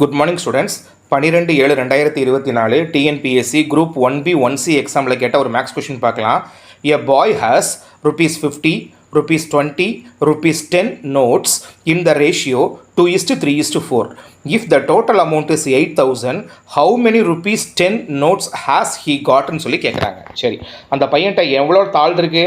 Good morning students. 12/7/2024 TNPSC group 1B 1C எக்ஸாமில் கேட்ட ஒரு மேக்ஸ் கொஷின் பார்க்கலாம். எ பாய் has ₹50, ₹20, ₹10 notes in the ratio 2:3:4. If the total amount is 8,000, how many ₹10 notes has he got ன்னு சொல்லி கேட்குறாங்க. சரி, அந்த பையன்கிட்ட எவ்வளோ தாள் இருக்குது?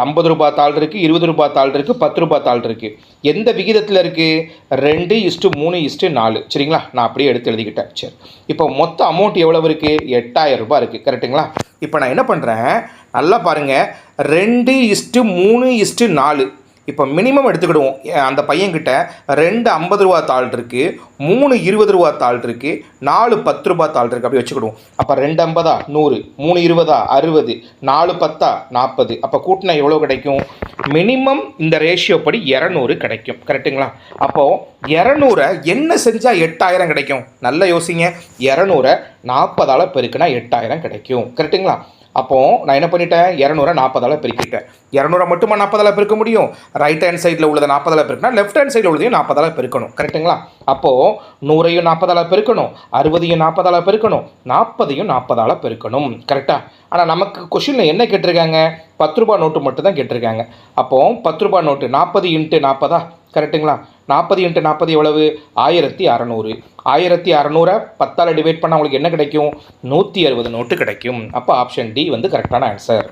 50 தாள் இருக்குது, 20 தாள் இருக்குது, 10 தாள் இருக்குது. எந்த விகிதத்தில் இருக்குது? 2:3:4. சரிங்களா, நான் அப்படியே எடுத்து எழுதிக்கிட்டேன். சரி, இப்போ மொத்த அமௌண்ட் எவ்வளவு இருக்குது? 8,000 இருக்குது. கரெக்டுங்களா? இப்போ நான் என்ன பண்ணுறேன், நல்லா பாருங்கள். 2:3:4. இப்போ மினிமம் எடுத்துக்கிடுவோம். அந்த பையன்கிட்ட 2 50 தாள் இருக்குது, 3 20 தாள் இருக்குது, 4 10 தாள் இருக்குது. அப்படி வச்சுக்கிடுவோம். அப்போ 2 50 100, 3 20 60, 4 10 40. அப்போ கூட்டினா எவ்வளோ கிடைக்கும்? மினிமம் இந்த ரேஷியோ படி 200 கிடைக்கும். கரெக்டுங்களா? அப்போது 200 என்ன செஞ்சால் 8,000 கிடைக்கும்? நல்லா யோசிங்க. 200 40ஆல் பெருக்குனா 8,000 கிடைக்கும். கரெக்டுங்களா? அப்போது நான் என்ன பண்ணிட்டேன், 200 40ஆல் பெருக்கிட்டேன். 200 மட்டுமா 40ஆல் பெருக்க முடியும்? ரைட் ஹேண்ட் சைடில் உள்ளதை 40ஆல் பெருக்கினா லெஃப்ட் ஹேண்ட் சைடில் உள்ளதையும் 40ஆல் பெருக்கணும். கரெக்டுங்களா? அப்போது 100ஐயும் 40ஆல் பெருக்கணும், 60ஐயும் 40ஆல் பெருக்கணும், 40ஐயும் 40ஆல் பெருக்கணும். கரெக்டாக? ஆனால் நமக்கு கொஷினில் என்ன கேட்டிருக்காங்க? 10 நோட்டு மட்டும் தான் கேட்டிருக்காங்க. அப்போது 10 நோட்டு 40 × 40. கரெக்டுங்களா? 40 × 40 எவ்வளவு? 1600. 1600 10ஆல் டிவைட் பண்ணால் உங்களுக்கு என்ன கிடைக்கும்? 160 நோட்டு கிடைக்கும். அப்போ ஆப்ஷன் டி வந்து கரெக்டான ஆன்சர்.